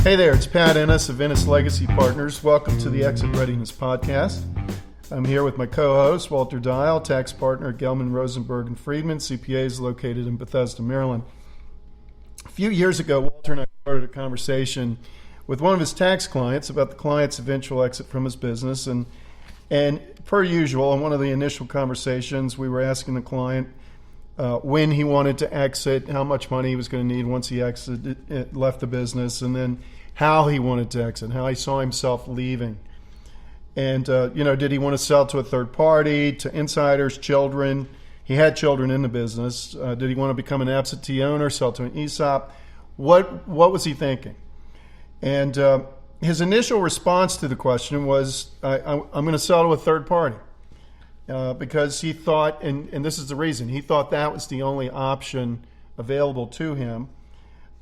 Hey there, it's Pat Ennis of Ennis Legacy Partners. Welcome to the Exit Readiness Podcast. I'm here with my co-host, Walter Dial, tax partner at Gelman, Rosenberg & Friedman, CPAs located in Bethesda, Maryland. A few years ago, Walter and I started a conversation with one of his tax clients about the client's eventual exit from his business. And per usual, in one of the initial conversations, we were asking the client when he wanted to exit, how much money he was going to need once he left the business, and then how he wanted to exit, how he saw himself leaving. And, did he want to sell to a third party, to insiders, children? He had children in the business. Did he want to become an absentee owner, sell to an ESOP? What was he thinking? And his initial response to the question was, I'm going to sell to a third party. Because he thought, and this is the reason, he thought that was the only option available to him.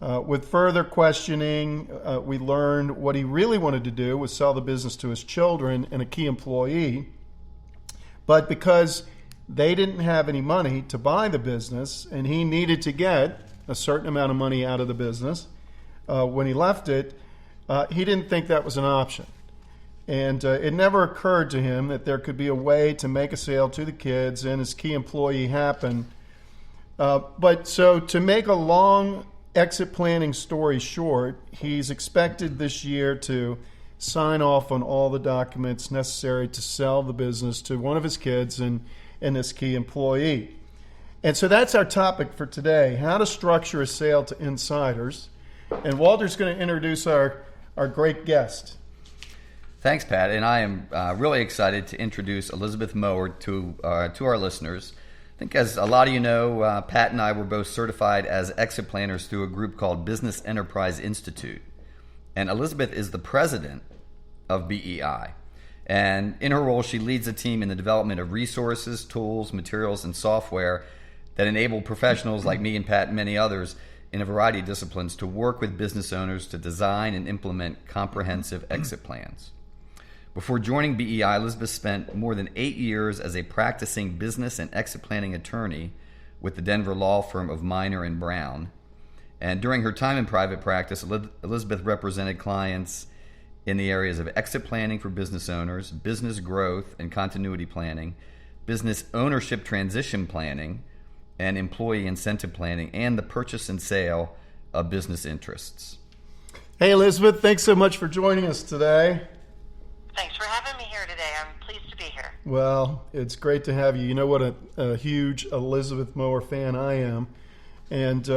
With further questioning, we learned what he really wanted to do was sell the business to his children and a key employee. But because they didn't have any money to buy the business, and he needed to get a certain amount of money out of the business when he left it, he didn't think that was an option. And it never occurred to him that there could be a way to make a sale to the kids and his key employee happen. But to make a long exit planning story short, he's expected this year to sign off on all the documents necessary to sell the business to one of his kids and his key employee. And so that's our topic for today, how to structure a sale to insiders. And Walter's going to introduce our great guest. Thanks, Pat, and I am really excited to introduce Elizabeth Mower to our listeners. I think, as a lot of you know, Pat and I were both certified as exit planners through a group called Business Enterprise Institute, and Elizabeth is the president of BEI. And in her role, she leads a team in the development of resources, tools, materials, and software that enable professionals like me and Pat and many others in a variety of disciplines to work with business owners to design and implement comprehensive exit plans. Before joining BEI, Elizabeth spent more than 8 years as a practicing business and exit planning attorney with the Denver law firm of Minor and Brown. And during her time in private practice, Elizabeth represented clients in the areas of exit planning for business owners, business growth and continuity planning, business ownership transition planning, and employee incentive planning, and the purchase and sale of business interests. Hey, Elizabeth, thanks so much for joining us today. Thanks for having me here today. I'm pleased to be here. Well, it's great to have you. You know what a huge Elizabeth Mower fan I am. And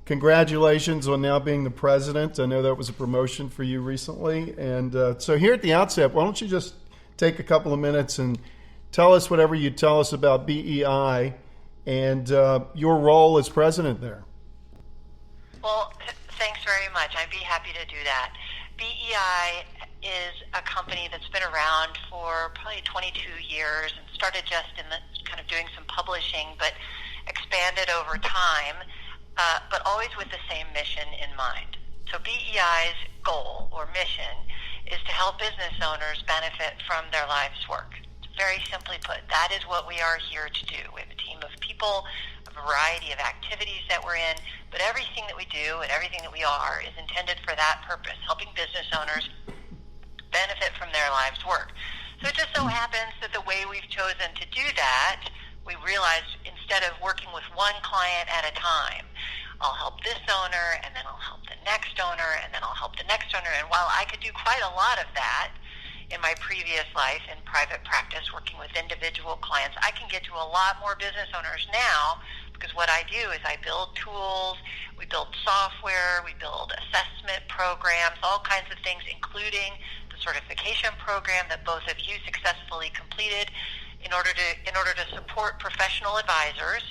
congratulations on now being the president. I know that was a promotion for you recently. And so here at the outset, why don't you just take a couple of minutes and tell us whatever you tell us about BEI and your role as president there. Well, thanks very much. I'd be happy to do that. BEI is a company that's been around for probably 22 years and started just in the kind of doing some publishing, but expanded over time, but always with the same mission in mind. So BEI's goal or mission is to help business owners benefit from their life's work. Very simply put, that is what we are here to do. We have a team of people, a variety of activities that we're in, but everything that we do and everything that we are is intended for that purpose, helping business owners benefit from their life's work. So it just so happens that the way we've chosen to do that, we realized instead of working with one client at a time, I'll help this owner, and then I'll help the next owner, and then I'll help the next owner. And while I could do quite a lot of that in my previous life in private practice, working with individual clients, I can get to a lot more business owners now, because what I do is I build tools, we build software, we build assessment programs, all kinds of things, including the certification program that both of you successfully completed in order to support professional advisors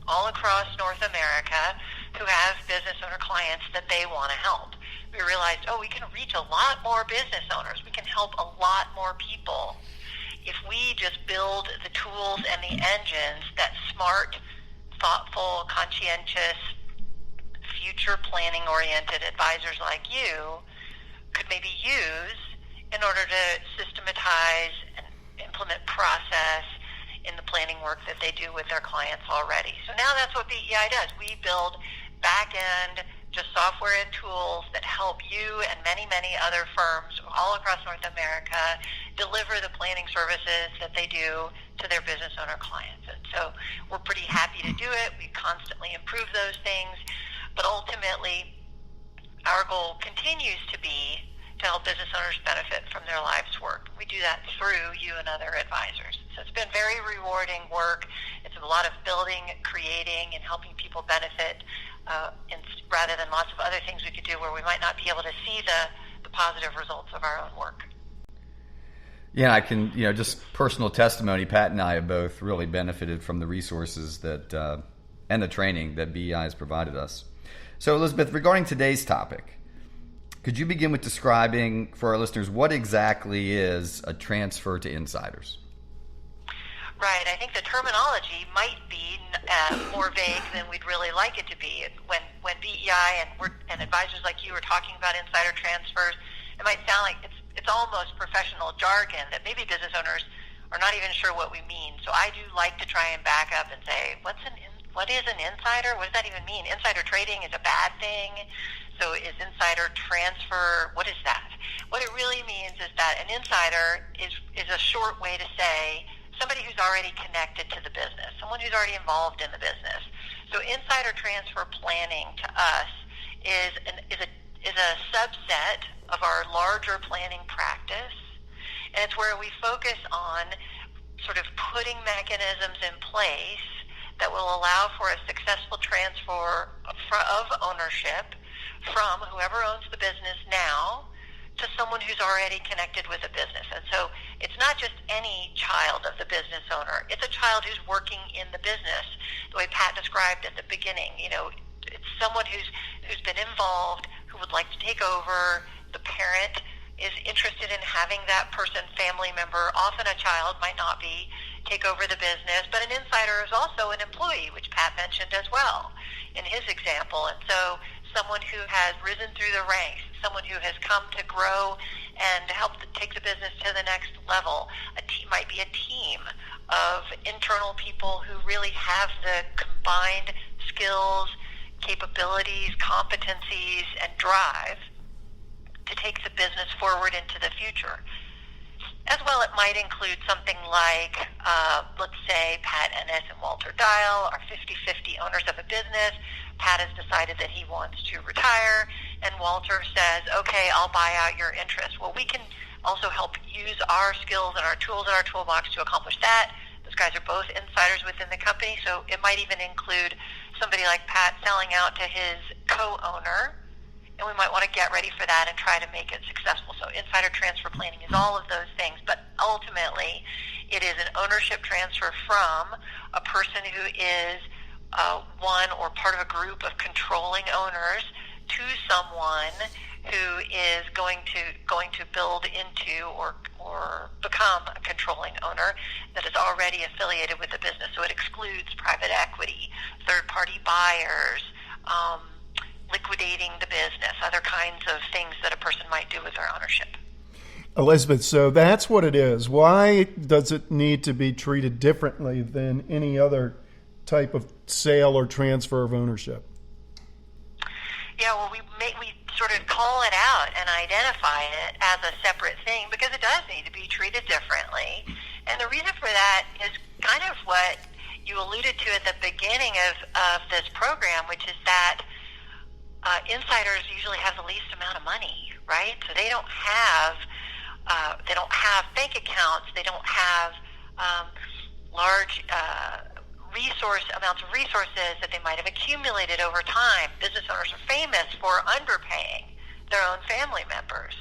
all across North America who have business owner clients that they want to help. We realized, we can reach a lot more business owners. We can help a lot more people if we just build the tools and the engines that smart, thoughtful, conscientious, future planning-oriented advisors like you could maybe use in order to systematize and implement process in the planning work that they do with their clients already. So now that's what BEI does. We build back-end just software and tools that help you and many, many other firms all across North America deliver the planning services that they do to their business owner clients. And so we're pretty happy to do it. We constantly improve those things. But ultimately, our goal continues to be to help business owners benefit from their life's work. We do that through you and other advisors. So it's been very rewarding work. It's a lot of building, creating, and helping people benefit rather than lots of other things we could do where we might not be able to see the positive results of our own work. Yeah, I can, just personal testimony, Pat and I have both really benefited from the resources that and the training that BEI has provided us. So, Elizabeth, regarding today's topic, could you begin with describing for our listeners what exactly is a transfer to insiders? Right. I think the terminology might be more vague than we'd really like it to be. When BEI and advisors like you are talking about insider transfers, it might sound like it's almost professional jargon that maybe business owners are not even sure what we mean. So I do like to try and back up and say, what is an insider? What does that even mean? Insider trading is a bad thing. So is insider transfer, what is that? What it really means is that an insider is a short way to say somebody who's already connected to the business, someone who's already involved in the business. So insider transfer planning to us is a subset of our larger planning practice, and it's where we focus on sort of putting mechanisms in place that will allow for a successful transfer of ownership from whoever owns the business now to someone who's already connected with the business. And so it's not just any child of the business owner. It's a child who's working in the business, the way Pat described at the beginning. It's someone who's been involved, who would like to take over. The parent is interested in having that person, family member, often a child, might not be, take over the business. But an insider is also an employee, which Pat mentioned as well in his example. And so someone who has risen through the ranks, someone who has come to grow and help to take the business to the next level. A team might be a team of internal people who really have the combined skills, capabilities, competencies, and drive to take the business forward into the future. As well, it might include something like, let's say, Pat Ennis and Walter Dial are 50-50 owners of a business. Pat has decided that he wants to retire, and Walter says, okay, I'll buy out your interest. Well, we can also help use our skills and our tools in our toolbox to accomplish that. Those guys are both insiders within the company, so it might even include somebody like Pat selling out to his co-owner, and we might want to get ready for that and try to make it successful. So insider transfer planning is all of those things, but ultimately it is an ownership transfer from a person who is one or part of a group of controlling owners to someone who is going to build into or become a controlling owner that is already affiliated with the business. So it excludes private equity, third-party buyers, liquidating the business, other kinds of things that a person might do with their ownership. Elizabeth, so that's what it is. Why does it need to be treated differently than any other type of sale or transfer of ownership? Yeah, well, we sort of call it out and identify it as a separate thing because it does need to be treated differently. And the reason for that is kind of what you alluded to at the beginning of this program, which is that insiders usually have the least amount of money, right? So they don't have bank accounts. They don't have large amounts of resources that they might have accumulated over time. Business owners are famous for underpaying their own family members.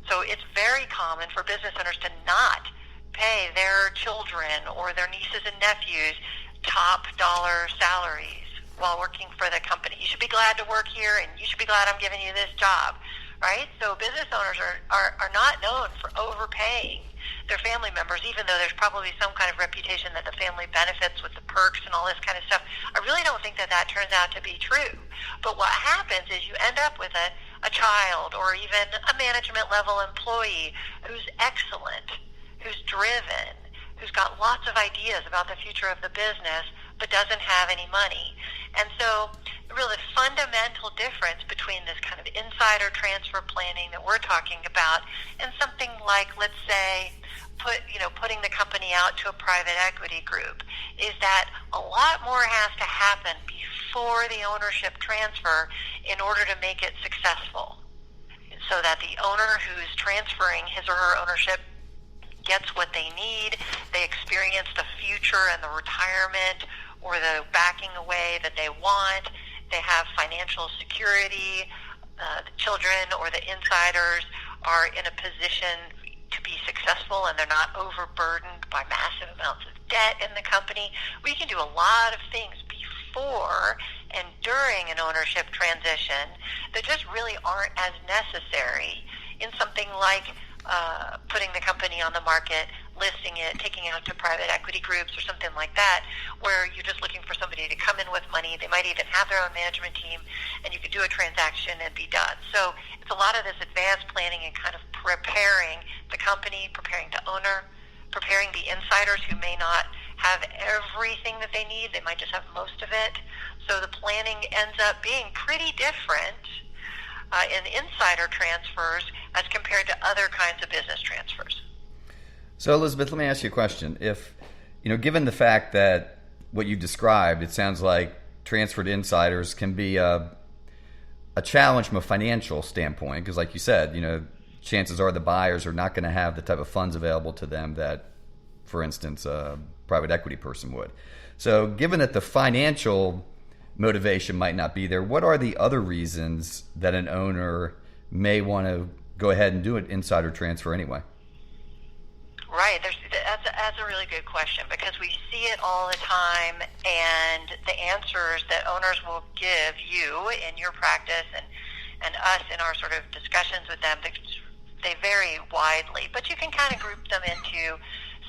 So it's very common for business owners to not pay their children or their nieces and nephews top dollar salaries while working for the company. You should be glad to work here, and you should be glad I'm giving you this job, right? So business owners are not known for overpaying their family members, even though there's probably some kind of reputation that the family benefits with the perks and all this kind of stuff. I really don't think that turns out to be true. But what happens is you end up with a child or even a management level employee who's excellent, who's driven, who's got lots of ideas about the future of the business, but doesn't have any money. And so really fundamental difference between this kind of insider transfer planning that we're talking about and something like, let's say, putting the company out to a private equity group, is that a lot more has to happen before the ownership transfer in order to make it successful, so that the owner who's transferring his or her ownership gets what they need, they experience the future and the retirement or the backing away that they want, they have financial security, the children or the insiders are in a position to be successful and they're not overburdened by massive amounts of debt in the company. We can do a lot of things before and during an ownership transition that just really aren't as necessary in something like putting the company on the market, listing it, taking it out to private equity groups or something like that, where you're just looking for somebody to come in with money. They might even have their own management team, and you could do a transaction and be done. So it's a lot of this advanced planning and kind of preparing the company, preparing the owner, preparing the insiders who may not have everything that they need. They might just have most of it. So the planning ends up being pretty different in insider transfers as compared to other kinds of business transfers. So, Elizabeth, let me ask you a question. If, given the fact that what you described, it sounds like transferred insiders can be a challenge from a financial standpoint, because like you said, chances are the buyers are not going to have the type of funds available to them that, for instance, a private equity person would. So given that the financial motivation might not be there, what are the other reasons that an owner may want to go ahead and do an insider transfer anyway? Right. That's a really good question, because we see it all the time, and the answers that owners will give you in your practice and us in our sort of discussions with them, they vary widely, but you can kind of group them into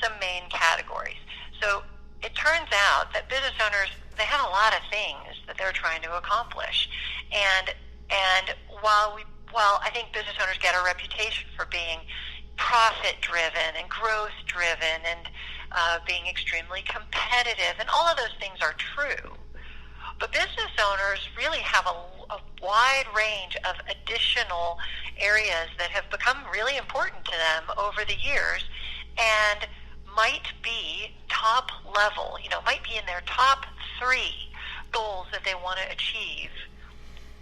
some main categories. So it turns out that business owners, they have a lot of things that they're trying to accomplish, and while I think business owners get a reputation for being profit-driven and growth-driven and being extremely competitive, and all of those things are true, but business owners really have a wide range of additional areas that have become really important to them over the years and might be top level, might be in their top 3 goals that they want to achieve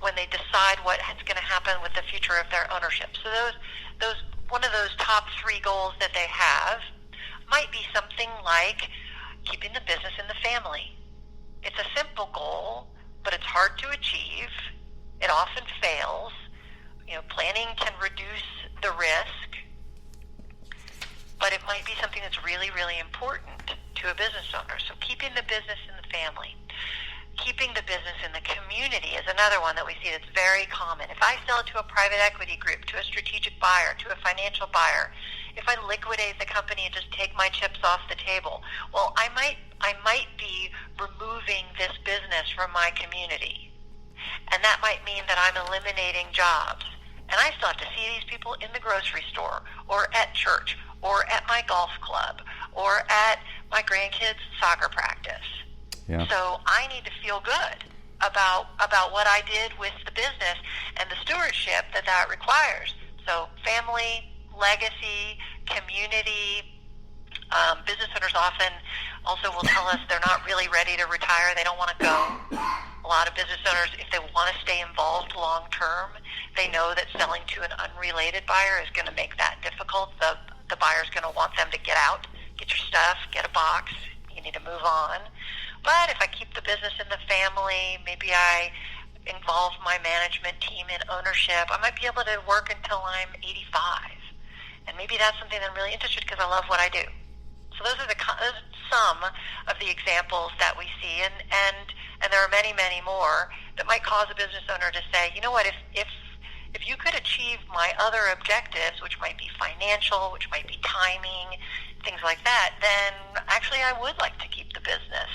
when they decide what's going to happen with the future of their ownership. So those one of those top 3 goals that they have might be something like keeping the business in the family. It's a simple goal, but it's hard to achieve. It often fails. Planning can reduce the risk, but it might be something that's really, really important to a business owner. So keeping the business in the family. Keeping the business in the community is another one that we see that's very common. If I sell to a private equity group, to a strategic buyer, to a financial buyer, if I liquidate the company and just take my chips off the table, well, I might be removing this business from my community. And that might mean that I'm eliminating jobs. And I still have to see these people in the grocery store or at church or at my golf club or at my grandkids' soccer practice. Yeah. So I need to feel good about what I did with the business and the stewardship that requires. So family, legacy, community. Business owners often also will tell us they're not really ready to retire. They don't want to go. A lot of business owners, if they want to stay involved long term, they know that selling to an unrelated buyer is going to make that difficult. The buyer's going to want them to get out, get your stuff, get a box. You need to move on. But if I keep the business in the family, maybe I involve my management team in ownership, I might be able to work until I'm 85. And maybe that's something that I'm really interested in because I love what I do. So those are some of the examples that we see, and there are many, many more that might cause a business owner to say, you know what, if you could achieve my other objectives, which might be financial, which might be timing, things like that, then actually I would like to keep the business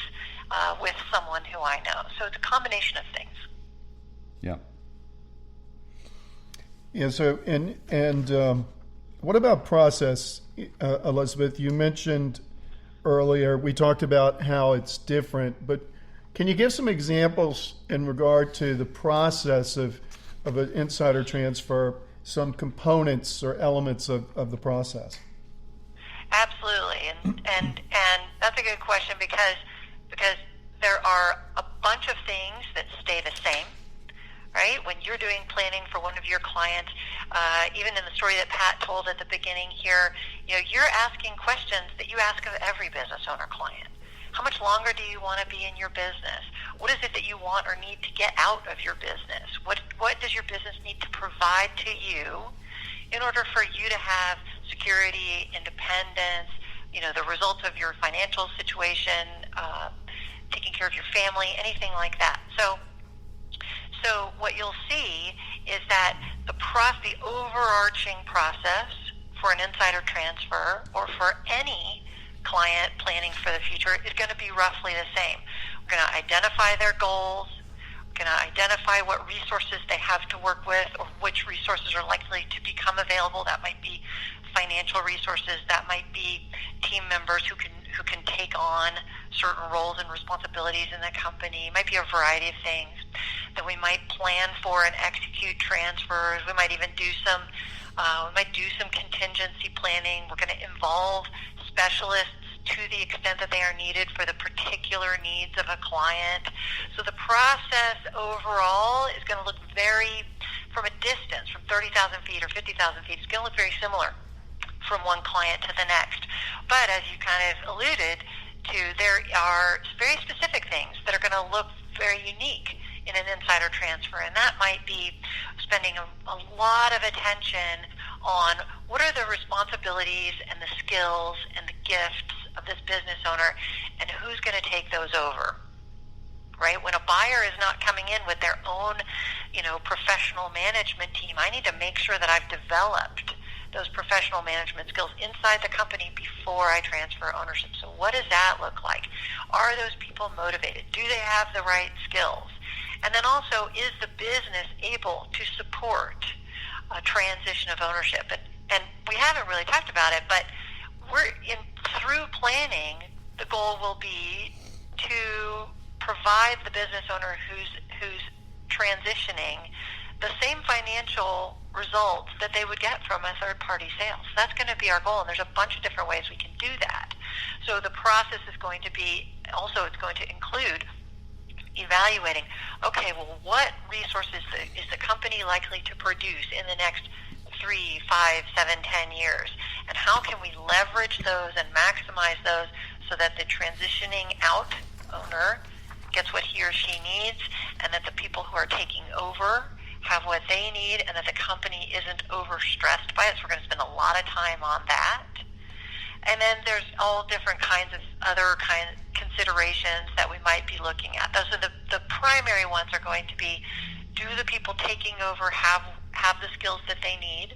with someone who I know. So it's a combination of things. Yeah. Yeah. So and what about process, Elizabeth? You mentioned earlier, we talked about how it's different, but Can you give some examples in regard to the process of an insider transfer, some components or elements of the process? Absolutely, and that's a good question because there are a bunch of things that stay the same, right? When you're doing planning for one of your clients, even in the story that Pat told at the beginning here, you're asking questions that you ask of every business owner client. How much longer do you want to be in your business? What is it that you want or need to get out of your business? What does your business need to provide to you in order for you to have security, independence, the results of your financial situation, taking care of your family, anything like that. So what you'll see is that the overarching process for an insider transfer or for any client planning for the future is going to be roughly the same. We're going to identify their goals. We're going to identify what resources they have to work with or which resources are likely to become available. That might be financial resources. That might be team members who can take on certain roles and responsibilities in the company. It might be a variety of things. That we might plan for and execute transfers. We might even do some contingency planning. We're going to involve specialists to the extent that they are needed for the particular needs of a client. So the process overall is going to look from a distance, from 30,000 feet or 50,000 feet, it's going to look very similar from one client to the next. But as you kind of alluded to, there are very specific things that are going to look very unique in an insider transfer, and that might be spending a lot of attention on what are the responsibilities and the skills and the gifts of this business owner and who's going to take those over, right? When a buyer is not coming in with their own, professional management team, I need to make sure that I've developed those professional management skills inside the company before I transfer ownership. So what does that look like? Are those people motivated? Do they have the right skills? And then also, is the business able to support a transition of ownership? And we haven't really talked about it, but through planning, the goal will be to provide the business owner who's transitioning the same financial results that they would get from a third-party sale. So that's going to be our goal, and there's a bunch of different ways we can do that. So the process is going to be, it's going to include evaluating, okay, well, what resources is the company likely to produce in the next 3, 5, 7, 10 years? And how can we leverage those and maximize those so that the transitioning out owner gets what he or she needs, and that the people who are taking over have what they need, and that the company isn't overstressed by it. So we're going to spend a lot of time on that. And then there's all different kinds of other considerations that we might be looking at. Those are the primary ones are going to be, do the people taking over have the skills that they need?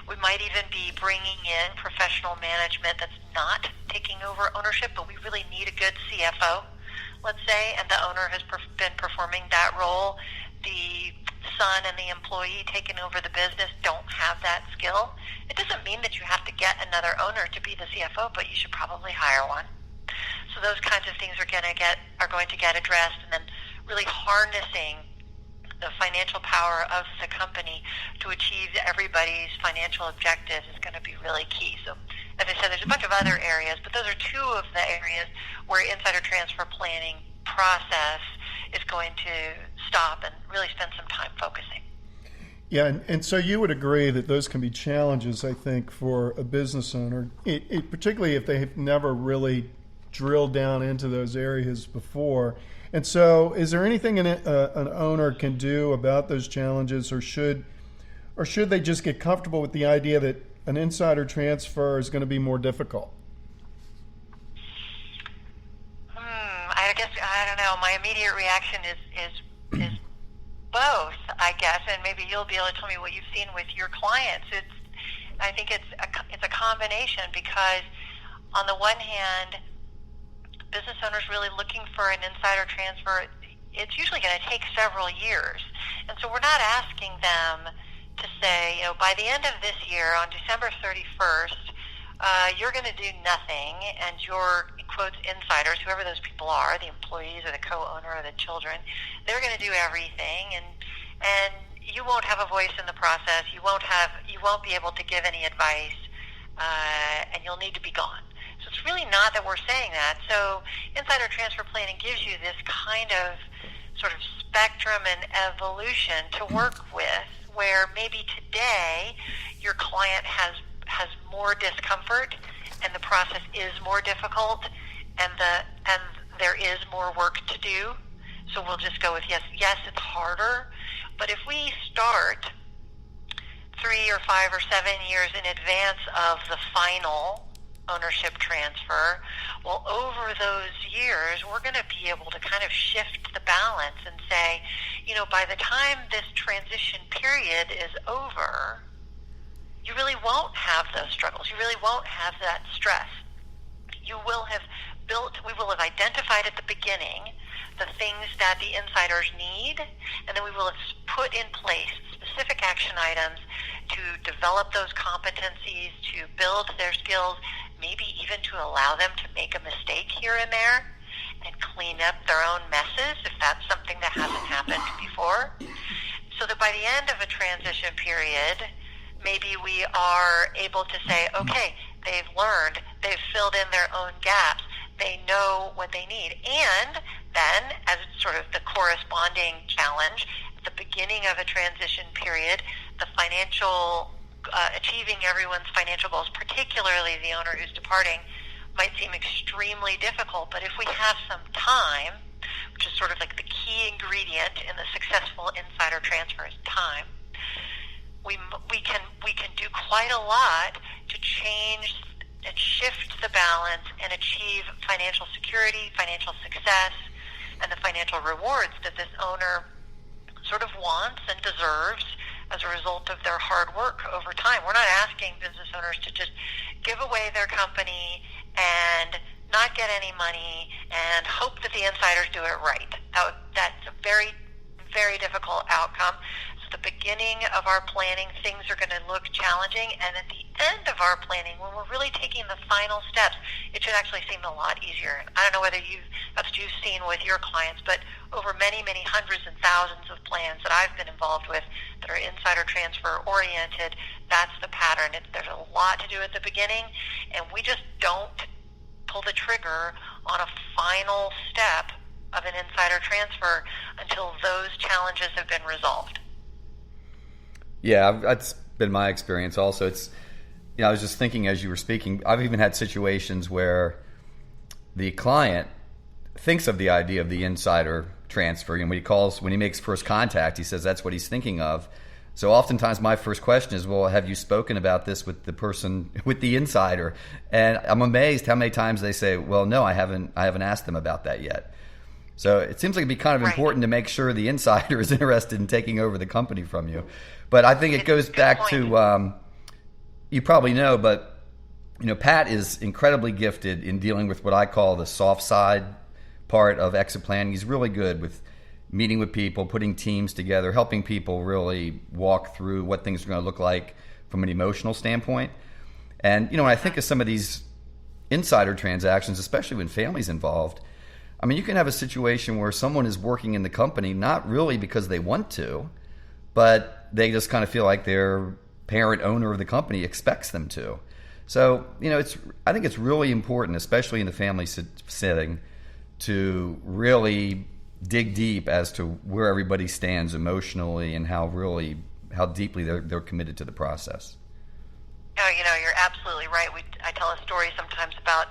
We might even be bringing in professional management that's not taking over ownership, but we really need a good CFO, let's say, and the owner has been performing that role. The son and the employee taking over the business don't have that skill. It doesn't mean that you have to get another owner to be the CFO, but you should probably hire one. So those kinds of things are going to get addressed, and then really harnessing the financial power of the company to achieve everybody's financial objectives is going to be really key. So, as I said, there's a bunch of other areas, but those are two of the areas where insider transfer planning process is going to stop and really spend some time focusing. Yeah, and so you would agree that those can be challenges, I think, for a business owner, particularly if they've never really drilled down into those areas before. And so is there anything an owner can do about those challenges, or should they just get comfortable with the idea that an insider transfer is going to be more difficult? I guess, I don't know. My immediate reaction is both, I guess, and maybe you'll be able to tell me what you've seen with your clients. I think it's a combination, because on the one hand, business owners really looking for an insider transfer, it's usually going to take several years. And so we're not asking them to say, by the end of this year, on December 31st, you're going to do nothing, and your quotes insiders, whoever those people are, the employees or the co-owner or the children, they're going to do everything, and you won't have a voice in the process. You won't be able to give any advice, and you'll need to be gone. So it's really not that we're saying that. So insider transfer planning gives you this kind of sort of spectrum and evolution to work with, where maybe today your client has more discomfort and the process is more difficult and there is more work to do. So we'll just go with yes, it's harder. But if we start 3 or 5 or 7 years in advance of the final ownership transfer, well, over those years, we're going to be able to kind of shift the balance and say, by the time this transition period is over, you really won't have those struggles. You really won't have that stress. We will have identified at the beginning the things that the insiders need, and then we will have put in place specific action items to develop those competencies, to build their skills, maybe even to allow them to make a mistake here and there and clean up their own messes if that's something that hasn't happened before. So that by the end of a transition period, maybe we are able to say, okay, they've learned, they've filled in their own gaps, they know what they need. And then, as sort of the corresponding challenge, at the beginning of a transition period, the financial, achieving everyone's financial goals, particularly the owner who's departing, might seem extremely difficult. But if we have some time, which is sort of like the key ingredient in the successful insider transfer is time, we can do quite a lot to change and shift the balance and achieve financial security, financial success, and the financial rewards that this owner sort of wants and deserves as a result of their hard work over time. We're not asking business owners to just give away their company and not get any money and hope that the insiders do it right. That's a very, very difficult outcome. So the beginning of our planning, things are going to look challenging, and at the end of our planning, when we're really taking the final steps, it should actually seem a lot easier. I don't know whether that's what you've seen with your clients, but over many, many hundreds and thousands of plans that I've been involved with that are insider transfer oriented, that's the pattern. There's a lot to do at the beginning, and we just don't pull the trigger on a final step of an insider transfer until those challenges have been resolved. Yeah, that's been my experience also. I was just thinking as you were speaking, I've even had situations where the client thinks of the idea of the insider transfer, and when he makes first contact, he says that's what he's thinking of. So oftentimes my first question is, well, have you spoken about this with the person, with the insider? And I'm amazed how many times they say, well, no, I haven't asked them about that yet. So it seems like it'd be kind of important to make sure the insider is interested in taking over the company from you. But I think it goes back to, you probably know, but Pat is incredibly gifted in dealing with what I call the soft side part of exit planning. He's really good with meeting with people, putting teams together, helping people really walk through what things are going to look like from an emotional standpoint. And, when I think of some of these insider transactions, especially when family's involved, I mean, you can have a situation where someone is working in the company not really because they want to, but they just kind of feel like their parent owner of the company expects them to. So, I think it's really important, especially in the family setting, to really dig deep as to where everybody stands emotionally and how deeply they're committed to the process. Oh, you're absolutely right. I tell a story sometimes about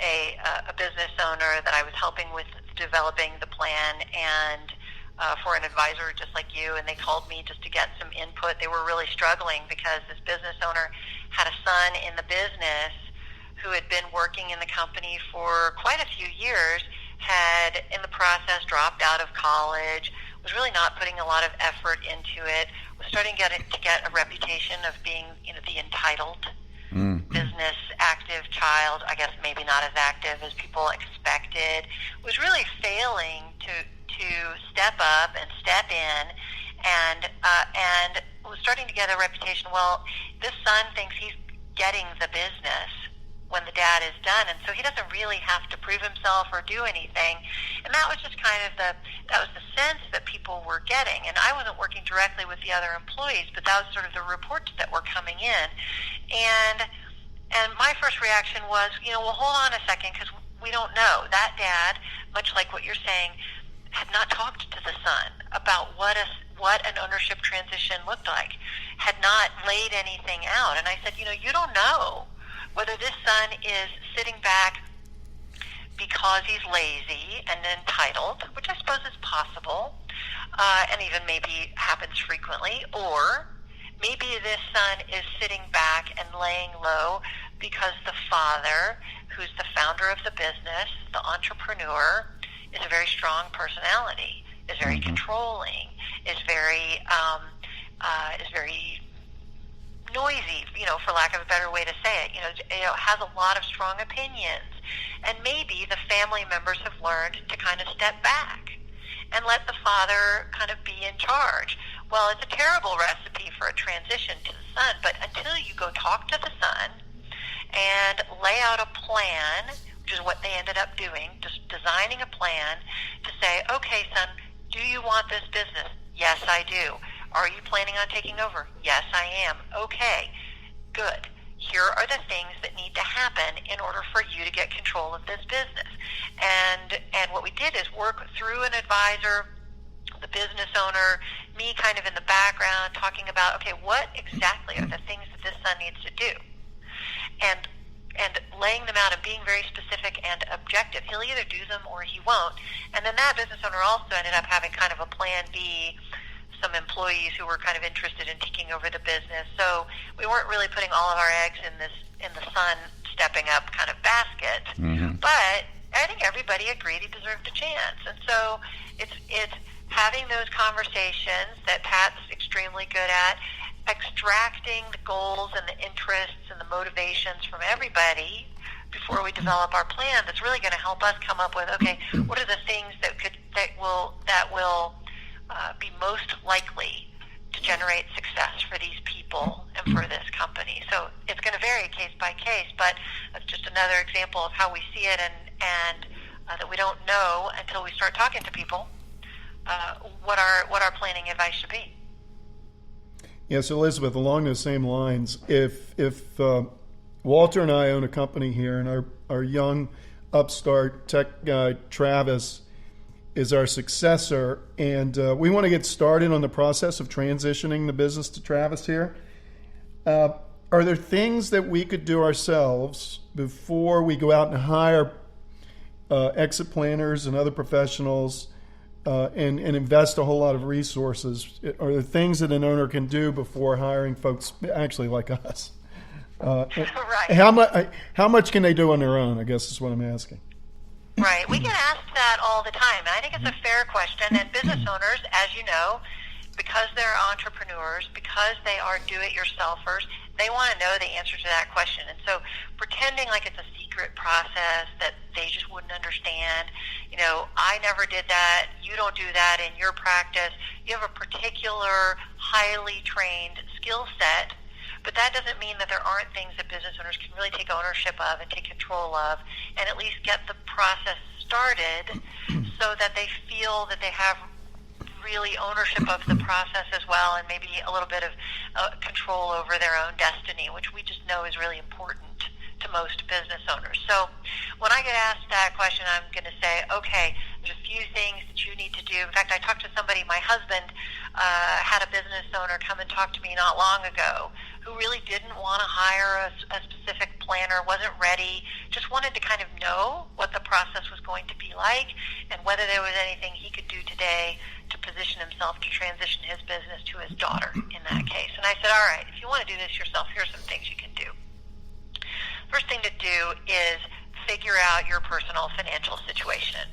a business owner that I was helping with developing the plan and for an advisor just like you, and they called me just to get some input. They were really struggling because this business owner had a son in the business who had been working in the company for quite a few years, had in the process dropped out of college, was really not putting a lot of effort into it, was starting to get a reputation of being, the entitled business active child, I guess maybe not as active as people expected, was really failing to step up and step in, and was starting to get a reputation. Well, this son thinks he's getting the business. when the dad is done, and so he doesn't really have to prove himself or do anything. And that was just kind of that was the sense that people were getting. And I wasn't working directly with the other employees, but that was sort of the reports that were coming in. And my first reaction was, well, hold on a second, because we don't know. That dad, much like what you're saying, had not talked to the son about what an ownership transition looked like, had not laid anything out. And I said, you don't know whether this son is sitting back because he's lazy and entitled, which I suppose is possible, and even maybe happens frequently, or maybe this son is sitting back and laying low because the father, who's the founder of the business, the entrepreneur, is a very strong personality, is very controlling, is very noisy, for lack of a better way to say it, has a lot of strong opinions. And maybe the family members have learned to kind of step back and let the father kind of be in charge. Well, it's a terrible recipe for a transition to the son, but until you go talk to the son and lay out a plan, which is what they ended up doing, just designing a plan to say, okay, son, do you want this business? Yes, I do. Are you planning on taking over? Yes, I am. Okay, good. Here are the things that need to happen in order for you to get control of this business. And what we did is work through an advisor, the business owner, me kind of in the background, talking about, okay, what exactly are the things that this son needs to do? And laying them out and being very specific and objective. He'll either do them or he won't. And then that business owner also ended up having kind of a plan B, some employees who were kind of interested in taking over the business. So we weren't really putting all of our eggs in the son stepping up kind of basket. Mm-hmm. But I think everybody agreed he deserved a chance. And so it's having those conversations that Pat's extremely good at, extracting the goals and the interests and the motivations from everybody before we develop our plan. That's really going to help us come up with, okay, what are the things that will be most likely to generate success for these people and for this company. So it's going to vary case by case, but that's just another example of how we see it, and that we don't know until we start talking to people what our planning advice should be. Yes, Elizabeth, along those same lines, if Walter and I own a company here, and our young upstart tech guy, Travis, is our successor, and we want to get started on the process of transitioning the business to Travis here, are there things that we could do ourselves before we go out and hire exit planners and other professionals and invest a whole lot of resources? Are there things that an owner can do before hiring folks actually like us? Right. How much can they do on their own, I guess is what I'm asking. Right. We get asked that all the time, and I think it's a fair question. And business owners, as you know, because they're entrepreneurs, because they are do-it-yourselfers, they want to know the answer to that question. And so pretending like it's a secret process that they just wouldn't understand, I never did that, you don't do that in your practice, you have a particular highly trained skill set, but that doesn't mean that there aren't things that business owners can really take ownership of and take control of and at least get the process started so that they feel that they have really ownership of the process as well, and maybe a little bit of control over their own destiny, which we just know is really important to most business owners. So when I get asked that question, I'm going to say, okay, there's a few things that you need to do. In fact, I talked to somebody, my husband had a business owner come and talk to me not long ago who really didn't want to hire a specific planner, wasn't ready, just wanted to kind of know what the process was going to be like and whether there was anything he could do today to position himself to transition his business to his daughter in that case. And I said, all right, if you want to do this yourself, here's some things you can do. First thing to do is figure out your personal financial situation.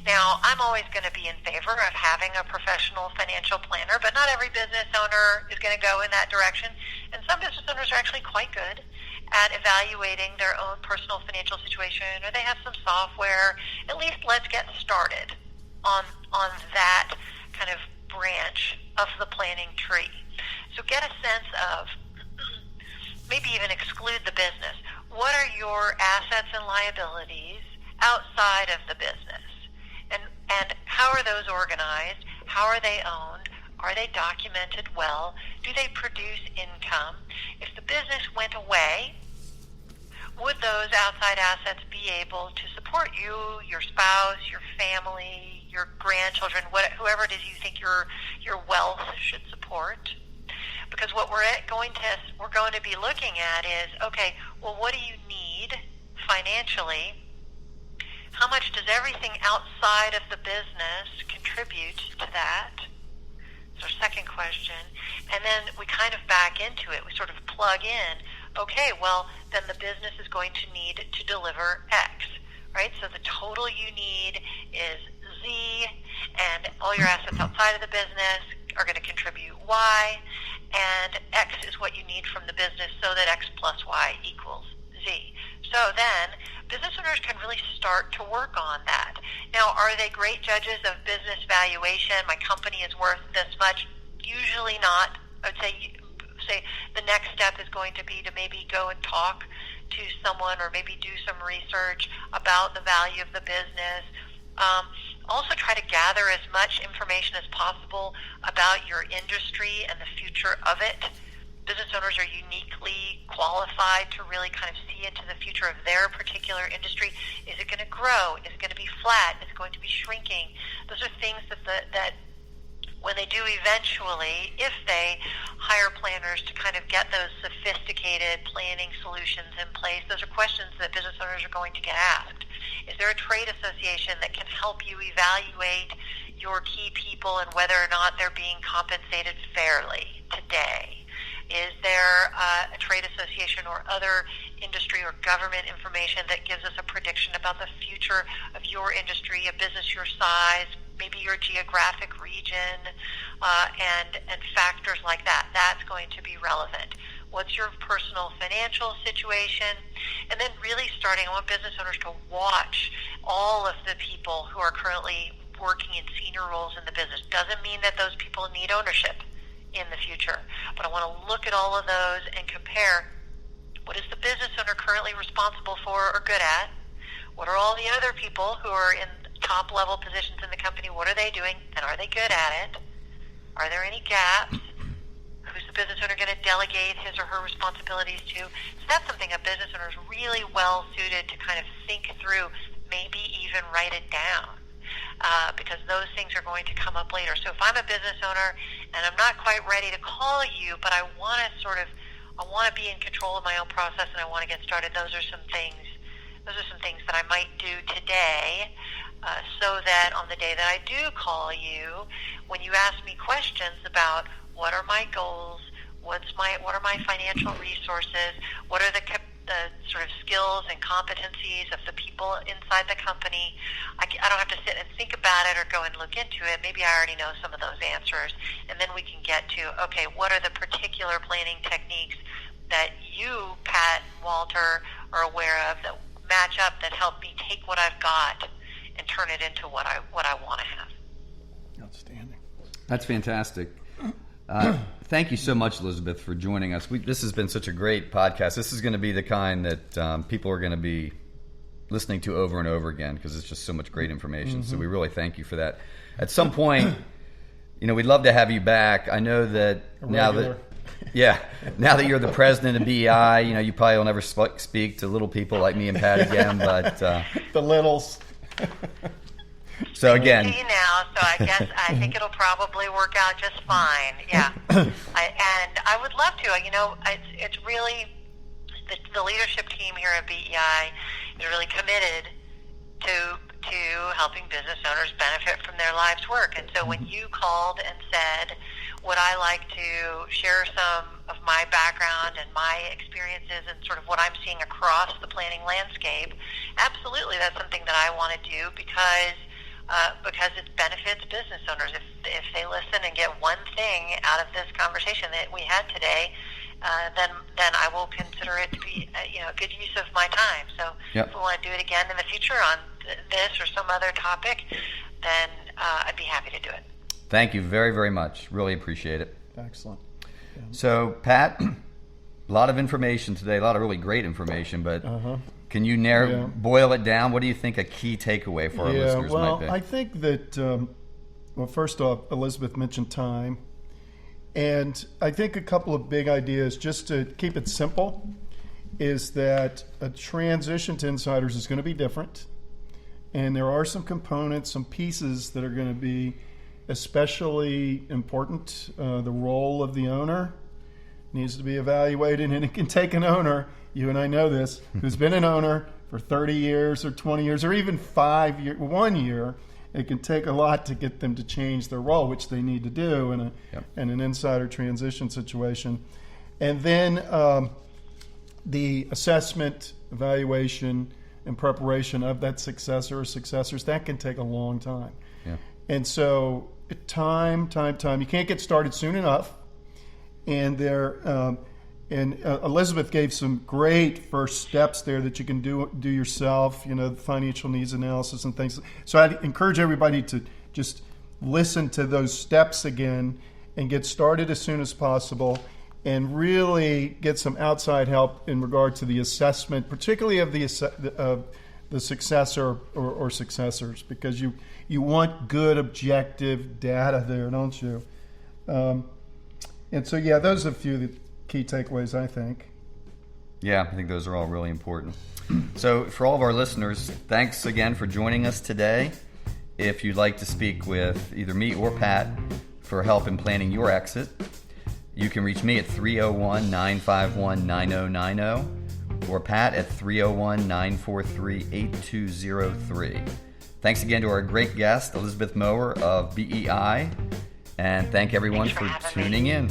Now, I'm always going to be in favor of having a professional financial planner, but not every business owner is going to go in that direction. And some business owners are actually quite good at evaluating their own personal financial situation, or they have some software. At least let's get started on that kind of branch of the planning tree. So get a sense of, maybe even exclude the business. what are your assets and liabilities outside of the business? And how are those organized? How are they owned? Are they documented well? Do they produce income? If the business went away, would those outside assets be able to support you, your spouse, your family, your grandchildren, whoever it is you think your wealth should support? Because what we're going to be looking at is, okay, well, what do you need financially? How much does everything outside of the business contribute to that? That's our second question. And then we kind of back into it. We sort of plug in, okay, well, then the business is going to need to deliver X, right? So the total you need is Z, and all your assets outside of the business are going to contribute Y, and X is what you need from the business so that X plus Y equals Z. So then business owners can really start to work on that. Now, are they great judges of business valuation? My company is worth this much? Usually not. I would say the next step is going to be to maybe go and talk to someone or maybe do some research about the value of the business. Also try to gather as much information as possible about your industry and the future of it. Business owners are uniquely qualified to really kind of see into the future of their particular industry. Is it going to grow? Is it going to be flat? Is it going to be shrinking? Those are things that when they do eventually, if they hire planners to kind of get those sophisticated planning solutions in place, those are questions that business owners are going to get asked. Is there a trade association that can help you evaluate your key people and whether or not they're being compensated fairly today? Is there a trade association or other industry or government information that gives us a prediction about the future of your industry, a business your size, maybe your geographic region, and factors like that? That's going to be relevant. What's your personal financial situation? And then really I want business owners to watch all of the people who are currently working in senior roles in the business. Doesn't mean that those people need ownership in the future, but I want to look at all of those and compare what is the business owner currently responsible for or good at? What are all the other people who are in top level positions in the company? What are they doing, and are they good at it? Are there any gaps? Who's the business owner going to delegate his or her responsibilities to? So that's something a business owner is really well suited to kind of think through, maybe even write it down. Because those things are going to come up later. So if I'm a business owner and I'm not quite ready to call you, but I want to be in control of my own process and I want to get started, those are some things that I might do today, so that on the day that I do call you, when you ask me questions about what are my goals, what are my financial resources, what are the sort of skills and competencies of the people inside the company, I don't have to sit and think about it or go and look into it. Maybe I already know some of those answers, and then we can get to, okay, what are the particular planning techniques that you, Pat, Walter, are aware of that match up, that help me take what I've got and turn it into what I want to have. Outstanding. That's fantastic. Thank you so much, Elizabeth, for joining us. This has been such a great podcast. This is going to be the kind that people are going to be listening to over and over again because it's just so much great information. Mm-hmm. So we really thank you for that. At some point, we'd love to have you back. I know that now that you're the president of BEI, you probably will never speak to little people like me and Pat again. But the littles. So again, I see you now, so I think it'll probably work out just fine. Yeah, and I would love to. It's really the leadership team here at BEI is really committed to helping business owners benefit from their life's work. And so when you called and said, would I like to share some of my background and my experiences and sort of what I'm seeing across the planning landscape, absolutely, that's something that I want to do because it benefits business owners. If they listen and get one thing out of this conversation that we had today, then I will consider it to be a good use of my time. So if we want to do it again in the future on this or some other topic, then I'd be happy to do it. Thank you very, very much. Really appreciate it. Excellent. Yeah. So, Pat, A lot of information today, a lot of really great information, but can you Yeah. boil it down? What do you think a key takeaway for our listeners might be? I think that, well, first off, Elizabeth mentioned time. And I think a couple of big ideas, just to keep it simple, is that a transition to insiders is going to be different. And there are some components, some pieces that are going to be especially important. The role of the owner needs to be evaluated, and it can take an owner, you and I know this, who's been an owner for 30 years or 20 years or even 5 years, 1 year. It can take a lot to get them to change their role, which they need to do in an insider transition situation. And then the assessment, evaluation, and preparation of that successor or successors, that can take a long time. Yeah. And so time. You can't get started soon enough. And Elizabeth gave some great first steps there that you can do yourself, the financial needs analysis and things. So I'd encourage everybody to just listen to those steps again and get started as soon as possible and really get some outside help in regard to the assessment, particularly of the successor or successors, because you want good objective data there, don't you? And so, those are a few of the key takeaways, I think. Yeah, I think those are all really important. So for all of our listeners, thanks again for joining us today. If you'd like to speak with either me or Pat for help in planning your exit, you can reach me at 301-951-9090 or Pat at 301-943-8203. Thanks again to our great guest, Elizabeth Mower of BEI, and thank everyone for tuning in.